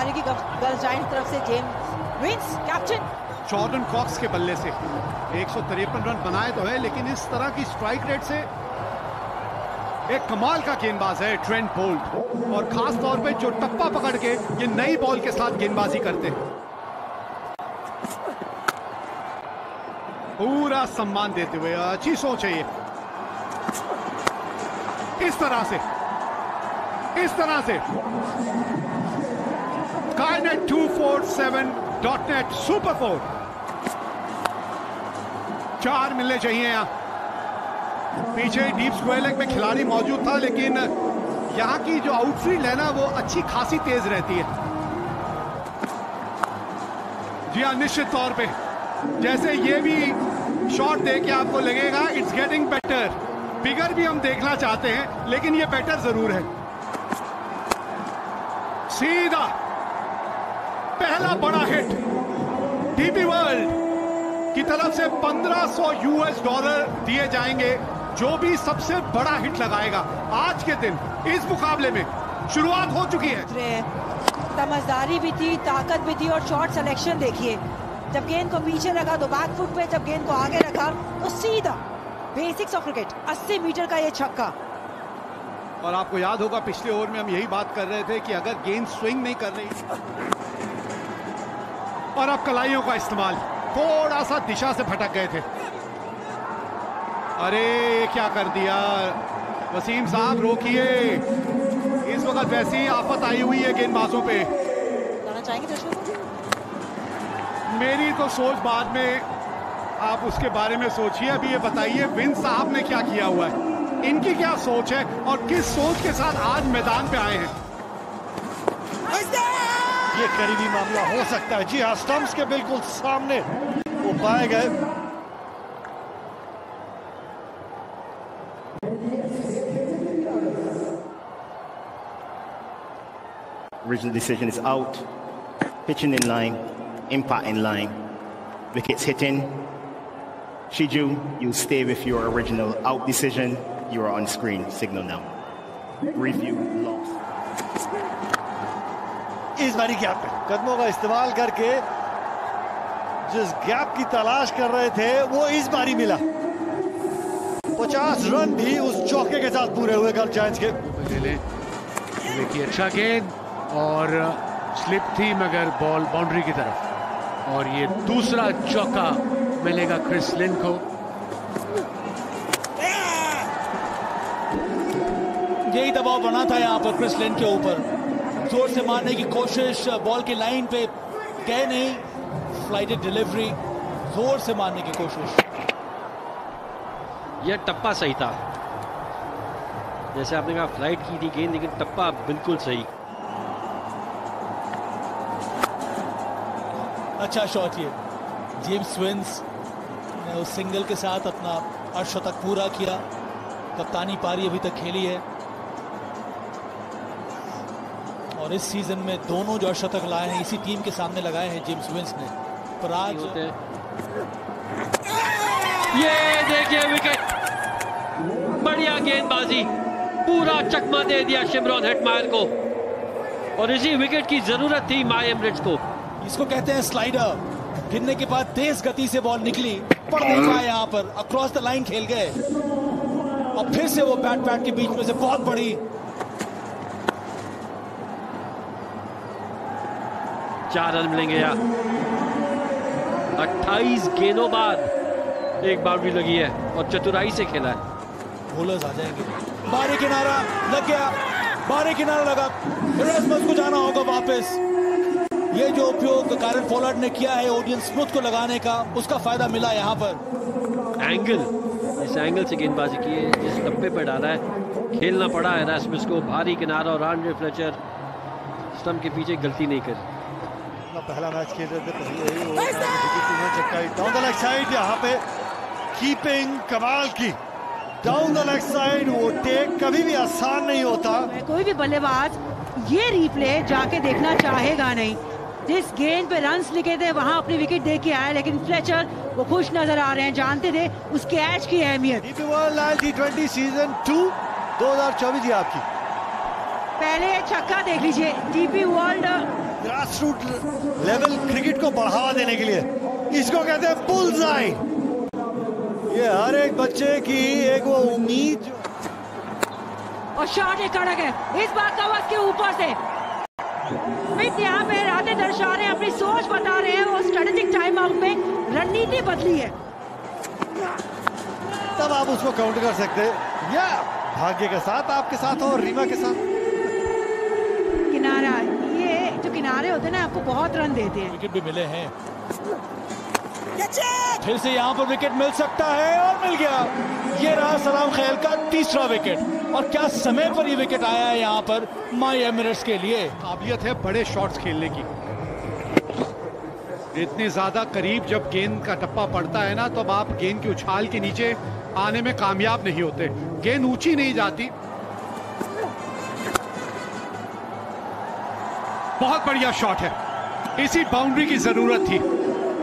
मारेगी girls giants तरफ से James Vince captain. Jordan Cox के बल्ले से 153 रन बनाए तो है, लेकिन इस तरह की स्ट्राइक रेट से एक कमाल का गेंदबाज है ट्रेंट बोल्ट, और खास तौर पे जो टप्पा पकड़ के ये नई बॉल के साथ गेंदबाजी करते हैं। पूरा सम्मान देते हुए, अच्छी सोच है ये। इस तरह से Skynet 247.net सुपर 4 4 मिलने चाहिए। यहां पीछे डीप स्क्वायर लेग में खिलाड़ी मौजूद था, लेकिन यहां की जो आउटफील्ड है ना वो अच्छी खासी तेज रहती है। जी हाँ, निश्चित तौर पे जैसे ये भी शॉट देख के आपको लगेगा इट्स गेटिंग बेटर। बिगर भी हम देखना चाहते हैं, लेकिन ये बेटर जरूर है। सीधा पहला बड़ा हिट डीपी वर्ल्ड की तरफ से $1500 दिए जाएंगे जो भी सबसे बड़ा हिट लगाएगा आज के दिन। इस मुकाबले में शुरुआत हो चुकी है। समझदारी भी थी, ताकत भी थी, और शॉट सिलेक्शन देखिए। जब गेंद को पीछे लगा तो बैक फुट पे, जब गेंद को आगे रखा तो सीधा बेसिक्स ऑफ क्रिकेट 80 मीटर का ये छक्का। और आपको याद होगा पिछले ओवर में हम यही बात कर रहे थे कि अगर गेंद स्विंग नहीं कर रही, और अब कलाइयों का इस्तेमाल, थोड़ा सा दिशा से भटक गए थे। अरे क्या कर दिया वसीम साहब, रोकिए। इस वक्त वैसी आफत आई हुई है गेंदबाजों पे। जाना चाहेंगे दर्शकों? मेरी तो सोच बाद में, आप उसके बारे में सोचिए। अभी ये बताइए विंस साहब ने क्या किया हुआ है, इनकी क्या सोच है और किस सोच के साथ आज मैदान पे आए हैं। ये करीबी मामला हो सकता है। जी हाँ, स्टंप्स के बिल्कुल सामने वो पाए गए। Original decision is out. Pitching in line, impact in line, wickets hitting. Shiju, you stay with your original out decision. You are on screen. Signal now. Review lost. इस बारी गैप पे कदमों का इस्तेमाल करके जिस गैप की तलाश कर रहे थे वो इस बारी मिला। 50 रन भी उस चौके के साथ पूरे हुए गर्ल्स जायंट्स के। देखिए अच्छा गेंद और स्लिप थी, मगर बॉल बाउंड्री की तरफ, और ये दूसरा चौका मिलेगा क्रिस लिन को। यही दबाव बना था यहाँ पर क्रिस लिन के ऊपर। जोर से मारने की कोशिश, बॉल की लाइन पे गए नहीं, फ्लाइटेड डिलीवरी, जोर से मारने की कोशिश। यह टप्पा सही था, जैसे आपने कहा फ्लाइट की थी गेंद, लेकिन टप्पा बिल्कुल सही। अच्छा शॉट ये जेम्स विंस ने उस सिंगल के साथ अपना अर्धशतक पूरा किया। कप्तानी पारी अभी तक खेली है, और इस सीजन में दोनों जो अर्धशतक लाए हैं इसी टीम के सामने लगाए हैं जेम्स विंस ने। पर आज ये देखिए विकेट, बढ़िया गेंदबाजी, पूरा चकमा दे दिया शिमरॉन हेटमायर को, और इसी विकेट की जरूरत थी माई एमरेट्स को। इसको कहते हैं स्लाइडर। गिरने के बाद तेज गति से बॉल निकली, पड़ नहीं पाए यहाँ पर, अक्रॉस द लाइन खेल गए, और फिर से वो बैट के बीच में से बहुत बड़ी। 4 रन मिलेंगे या 28 गेंदों बाद एक बाउंड्री लगी है, और चतुराई से खेला है। बॉलर्स आ जाएंगे, बारी किनारा लग गया, बारी किनारा लगा, एरेस्मस को जाना होगा वापस। ये जो उपयोग कायरन पोलार्ड ने किया है ओडियन स्मिथ को लगाने का, उसका फायदा मिला यहाँ पर। एंगल, इस एंगल से गेंदबाजी की है, जिस टप्पे पर डाला है, खेलना पड़ा है एरेस्मस को। भारी किनारा, और आंड्रे फ्लेचर स्टंप के पीछे गलती नहीं करी। पहला मैच खेल रहे थे, डाउन द लेग साइड, यहाँ पे कीपिंग कमाल की, डाउन द लेग साइड। वो टेक कभी भी आसान नहीं होता। कोई भी बल्लेबाज ये रिप्ले जाके देखना चाहेगा नहीं। जिस गेंद पे रन्स लिखे थे वहां अपनी विकेट दे के आया, लेकिन फ्लेचर वो खुश नजर आ रहे हैं, जानते थे उस कैच की अहमियत। डीपी वर्ल्ड T20 सीजन 2 2024 आपकी पहले छक्का देख लीजिए, DP world grassroot level cricket को बढ़ावा देने के लिए, इसको कहते हैं बुल्सआई। ये हर एक बच्चे की एक वो उम्मीद। और शॉट एक कड़क है इस बार कवच के ऊपर से। स्मिथ यहाँ पे इरादे दर्शा रहे हैं, अपनी सोच बता रहे हैं। वो स्ट्रेटेजिक टाइम आउट में रणनीति बदली है, तब आप उसको काउंटर कर सकते हैं, या भाग्य के साथ आपके साथ हो, रीमा के साथ। किनारा, ये जो किनारे होते हैं ना आपको बहुत रन देते हैं। विकेट भी मिले हैं, फिर से यहाँ पर विकेट मिल सकता है और मिल गया। ये रहा सलाम खैल का तीसरा विकेट, और क्या समय पर ये विकेट आया है यहाँ पर माई एमिरेट्स के लिए। काबिलियत है बड़े शॉट्स खेलने की। इतनी ज्यादा करीब जब गेंद का टप्पा पड़ता है ना, तो आप गेंद की उछाल के नीचे आने में कामयाब नहीं होते, गेंद ऊंची नहीं जाती। बहुत बढ़िया शॉट है, इसी बाउंड्री की जरूरत थी।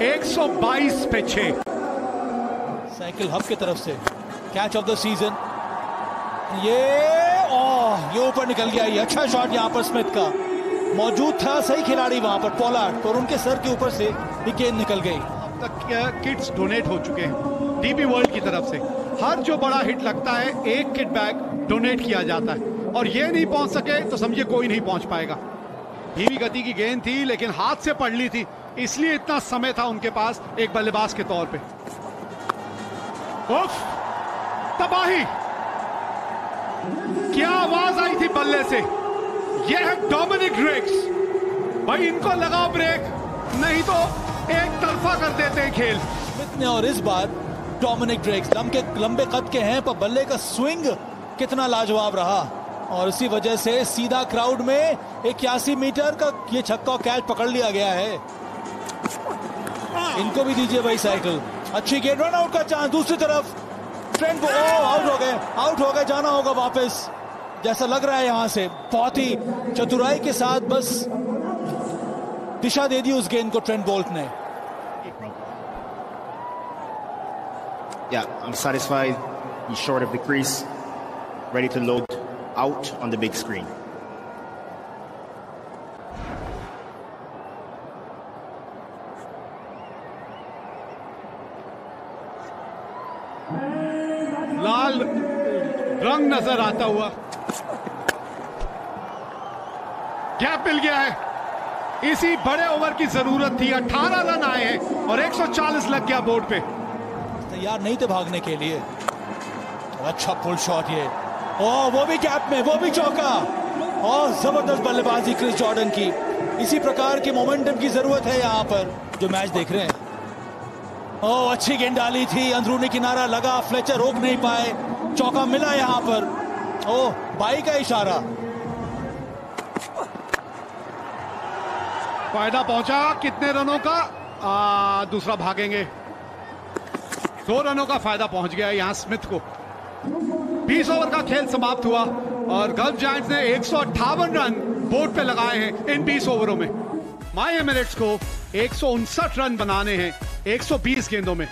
122 पे 6। साइकिल हब की तरफ से कैच ऑफ द सीजन, ये ऊपर निकल गया। ये अच्छा शॉट यहाँ पर स्मिथ का, मौजूद था सही खिलाड़ी वहां पर पोलार्ड, और उनके सर के ऊपर से ये गेंद निकल गई। अब तक किट्स डोनेट हो चुके हैं डीपी वर्ल्ड की तरफ से। हर जो बड़ा हिट लगता है एक किट बैग डोनेट किया जाता है, और ये नहीं पहुंच सके तो समझिए कोई नहीं पहुंच पाएगा। धीमी गति की गेंद थी लेकिन हाथ से पड़ ली थी, इसलिए इतना समय था उनके पास एक बल्लेबाज के तौर पे। उफ, तबाही, क्या आवाज आई थी बल्ले से। यह है डोमिनिक ड्रेक्स। भाई इनको लगाओ ब्रेक, नहीं तो एक तरफा कर देते हैं खेल। स्मिथ ने, और इस बार डोमिनिक ड्रेक्स लंबे कद के हैं, पर बल्ले का स्विंग कितना लाजवाब रहा, और इसी वजह से सीधा क्राउड में 81 मीटर का ये छक्का कैच पकड़ लिया गया है। इनको भी दीजिए भाई साइकिल। अच्छी गेंद, रन आउट का चांस। दूसरी तरफ ट्रेंट आउट हो गए, जाना होगा वापस जैसा लग रहा है। यहां से बहुत ही चतुराई के साथ बस दिशा दे दी उस गेंद को ट्रेंट बोल्ट ने। Yeah, I'm satisfied. He's short of the crease, ready to load out on the big screen. लाल रंग नजर आता हुआ, गैप मिल गया है। इसी बड़े ओवर की जरूरत थी। 18 रन आए हैं और 140 लग गया बोर्ड पे। तैयार नहीं थे भागने के लिए। अच्छा पुल शॉट ये, वो भी गैप में, वो भी चौका, और जबरदस्त बल्लेबाजी क्रिस जॉर्डन की। इसी प्रकार के मोमेंटम की जरूरत है यहाँ पर जो मैच देख रहे हैं। अच्छी गेंद डाली थी, अंदरूनी किनारा लगा, फ्लेचर रोक नहीं पाए, चौका मिला यहाँ पर। बाई का इशारा, फायदा पहुंचा। कितने रनों का? दूसरा भागेंगे। 2 रनों का फायदा पहुंच गया यहां स्मिथ को। 20 ओवर का खेल समाप्त हुआ और गल्फ जायंट्स ने 158 रन बोर्ड पे लगाए हैं इन 20 ओवरों में। माई एमिरेट्स को 159 रन बनाने हैं 120 गेंदों में।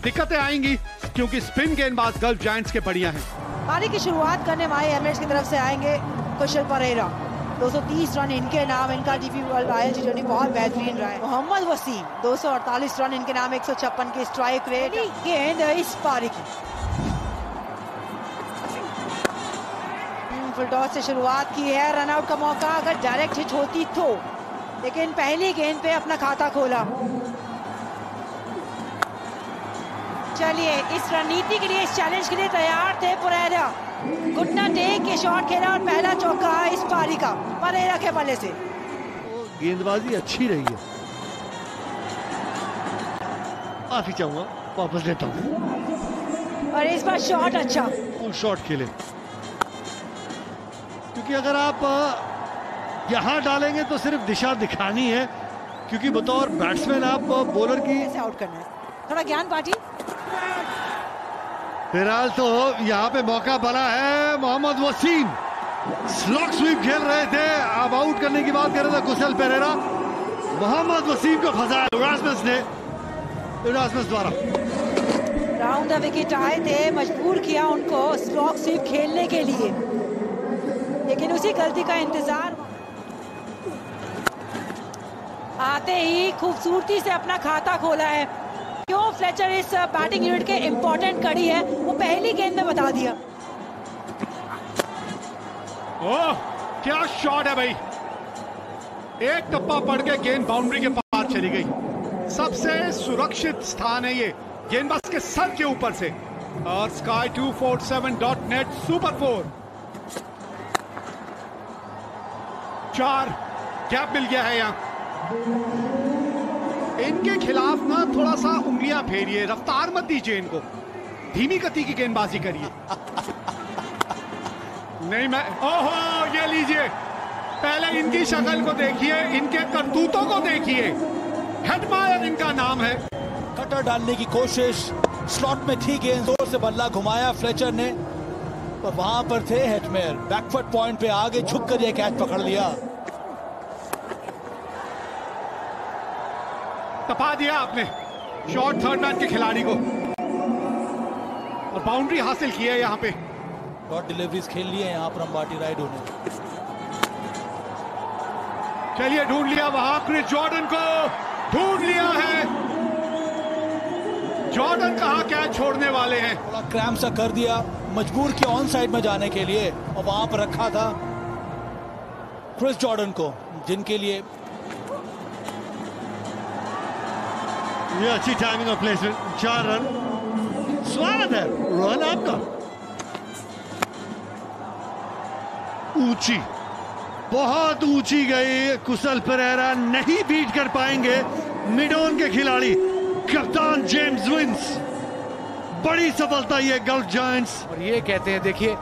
दिक्कतें आएंगी क्योंकि स्पिन गेंदबाज गल्फ जायंट्स के बढ़िया हैं। पारी की शुरुआत करने माई एमिरेट्स की तरफ से आएंगे कुशल परेरा। 230 रन इनके नाम। इनका डीपी वर्ल्ड आयल जर्नी बहुत बेहतरीन रहा है। मोहम्मद वसीम 248 रन इनके नाम, 156 की स्ट्राइक रेट। गेंद इस पारी की फुल टॉस से शुरुआत की है। रन आउट का मौका अगर डायरेक्ट हिट होती तो, लेकिन पहली गेंद पे अपना खाता खोला। चलिए, इस रणनीति के लिए, इस चैलेंज के लिए तैयार थे परेरा। घुटना टेक के शॉट खेला और पहला चौका इस पारी का परेरा के बल्ले से। गेंदबाजी अच्छी रही है, माफी चाहूंगा, वापस लेता हूं। और इस बार शॉट अच्छा, शॉट खेले, क्योंकि अगर आप यहां डालेंगे तो सिर्फ दिशा दिखानी है, क्योंकि बतौर बैट्समैन आप बॉलर की कैसे आउट करना है। थोड़ा ज्ञान पार्टी। फिलहाल तो यहाँ पे मौका बना है। मोहम्मद वसीम स्लॉग स्वीप खेल रहे थे, अब आउट करने की बात कर रहे थे कुशल पेरेरा। मोहम्मद वसीम को फंसाया इरास्मस द्वारा। राउंड द विकेट आए थे, मजबूर किया उनको स्लॉग स्वीप खेलने के लिए, लेकिन उसी गलती का इंतजार। आते ही खूबसूरती से अपना खाता खोला है। क्यों फ्लेचर इस बैटिंग यूनिट के इंपॉर्टेंट कड़ी है वो पहली गेंद में बता दिया। ओह क्या शॉट है भाई, एक टप्पा पड़ के गेंद बाउंड्री के पार चली गई। सबसे सुरक्षित स्थान है ये गेंदबाज के सर के ऊपर से। और sky247.net सुपर 4 4 गैप मिल गया है यहां। इनके खिलाफ ना थोड़ा सा उंगलियां फेरिए, रफ्तार मत दीजिए इनको, धीमी गति की गेंदबाजी करिए। नहीं मैं ओहो ये लीजिए, पहले इनकी शक्ल को देखिए, इनके करतूतों को देखिए। हेटमायर इनका नाम है। कटर डालने की कोशिश, स्लॉट में थी गेंद, जोर से बल्ला घुमाया फ्लेचर ने, पर वहां पर थे हेटमेयर। बैकफुट पॉइंट पे आगे झुक कर यह कैच पकड़ लिया। तपा दिया आपने शॉर्ट थर्ड मैन के खिलाड़ी को और बाउंड्री हासिल की है यहां पे। डॉट डिलीवरीज खेल लिए यहां पर अंबाती राइडू ने। चलिए ढूंढ लिया वहां, क्रिस जॉर्डन को ढूंढ लिया है। जॉर्डन कहां कैच छोड़ने वाले हैं। थोड़ा क्रैम्प सा कर दिया, मजबूर किया ऑन साइड में जाने के लिए, और वहां पर रखा था क्रिस जॉर्डन को, जिनके लिए ये अच्छी टाइमिंग और प्लेसमेंट। 4 रन, स्वागत है रन आपका। ऊंची, बहुत ऊंची गई, कुशल पेरेरा नहीं बीट कर पाएंगे मिड ऑन के खिलाड़ी कप्तान जेम्स विंस। बड़ी सफलता ये गल्फ जायंट्स। और ये कहते हैं, देखिए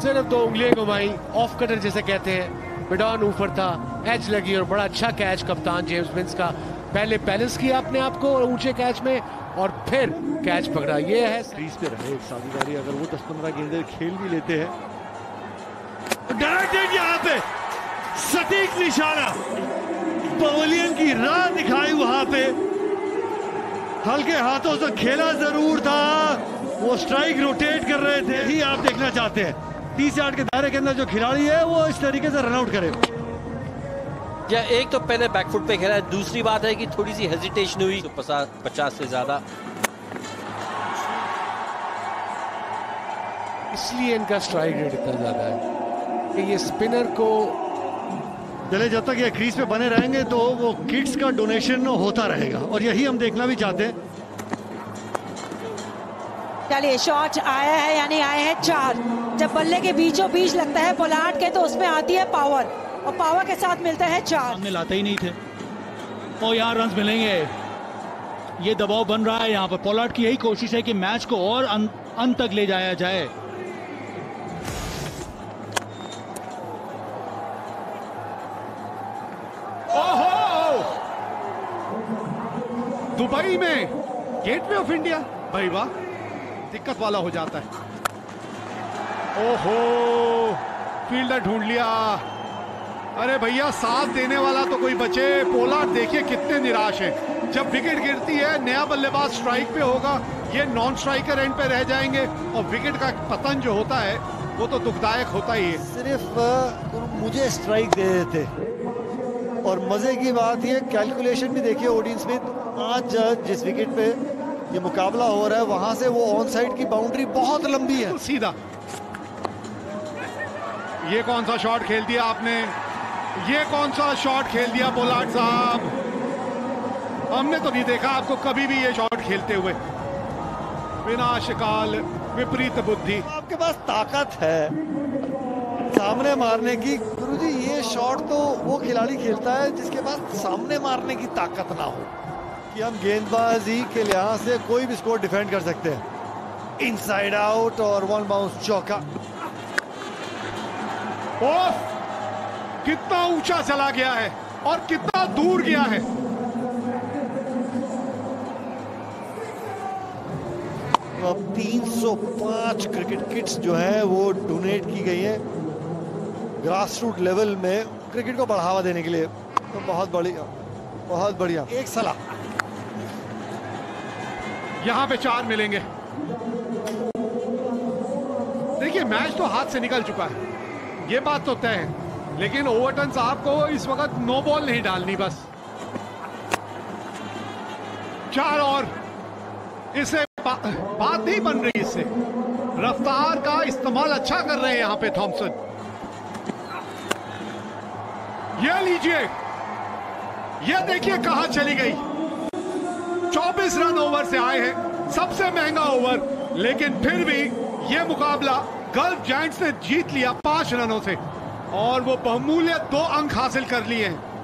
सिर्फ 2 उंगलियां घुमाई, ऑफ कटर जैसे कहते हैं, मिड ऑन ऊपर था, एज लगी और बड़ा अच्छा कैच कप्तान जेम्स विंस का। पहले बैलेंस किया अपने आप को ऊंचे कैच में और फिर कैच पकड़ा। ये है क्रीज पे रहे एक साझेदारी, अगर वो 10-15 गेंदें खेल भी लेते हैं। डायरेक्टेड यहाँ पे सटीक निशाना, पवेलियन की राह दिखाई वहां पे। हल्के हाथों से खेला जरूर था, वो स्ट्राइक रोटेट कर रहे थे, ही आप देखना चाहते हैं। 30 यार्ड के दायरे के अंदर जो खिलाड़ी है वो इस तरीके से रनआउट करे। या एक तो पहले बैकफुट पे खेला, दूसरी बात है कि थोड़ी सी हेजिटेशन हुई तो 50 से ज्यादा, इसलिए इनका स्ट्राइक रेट इतना ज्यादा है कि ये स्पिनर को चले जब तक ये क्रीज पे बने रहेंगे तो वो किट्स का डोनेशन होता रहेगा, और यही हम देखना भी चाहते हैं। चलिए शॉट आया है, यानी आए हैं 4। जब बल्ले के बीचों बीच लगता है पोलार्ड के तो उसमें आती है पावर, और पावर के साथ मिलता है 4। सामने लाते ही नहीं थे, और यहाँ रन मिलेंगे। ये दबाव बन रहा है यहाँ पर। पोलार्ड की यही कोशिश है कि मैच को और अंत तक ले जाया जाए। ओहो दुबई में गेटवे ऑफ इंडिया, भाई वाह, दिक्कत वाला हो जाता है। ओहो फील्डर ढूंढ लिया। अरे भैया साथ देने वाला तो कोई बचे। पोलार्ड देखिए कितने निराश है। जब विकेट गिरती है नया बल्लेबाज स्ट्राइक पे होगा, ये नॉन स्ट्राइकर एंड पे रह जाएंगे, और विकेट का पतन जो होता है वो तो दुखदायक होता ही है। सिर्फ मुझे स्ट्राइक दे देते, और मजे की बात ये कैलकुलेशन भी देखिए ओडिन स्मिथ, आज जिस विकेट पे ये मुकाबला हो रहा है वहां से वो ऑन साइड की बाउंड्री बहुत लंबी है। सीधा ये कौन सा शॉट खेल दिया आपने, ये कौन सा शॉट खेल दिया पोलार्ड साहब। हमने तो नहीं देखा आपको कभी भी ये शॉट खेलते हुए। विनाशकाल विपरीत बुद्धि। आपके पास ताकत है सामने मारने की। गुरुजी ये शॉट तो वो खिलाड़ी खेलता है जिसके पास सामने मारने की ताकत ना हो, कि हम गेंदबाजी के लिहाज से कोई भी स्कोर डिफेंड कर सकते हैं। इनसाइड आउट और 1 बाउंस चौका। ओफ कितना ऊंचा चला गया है और कितना दूर गया है। अब 305 क्रिकेट किट्स जो है वो डोनेट की गई है ग्रास रूट लेवल में क्रिकेट को बढ़ावा देने के लिए। तो बहुत बढ़िया, बहुत बढ़िया। एक सलाह, यहां पे 4 मिलेंगे। देखिए मैच तो हाथ से निकल चुका है, ये बात तो तय है, लेकिन ओवरटन साहब को इस वक्त नो बॉल नहीं डालनी बस। 4 और इसे बात नहीं बन रही, इससे रफ्तार का इस्तेमाल अच्छा कर रहे हैं यहां पे थॉमसन। ये लीजिए, ये देखिए कहां चली गई। 24 रन ओवर से आए हैं, सबसे महंगा ओवर, लेकिन फिर भी ये मुकाबला गल्फ जायंट्स ने जीत लिया 5 रनों से और वो बहुमूल्य 2 अंक हासिल कर लिए हैं।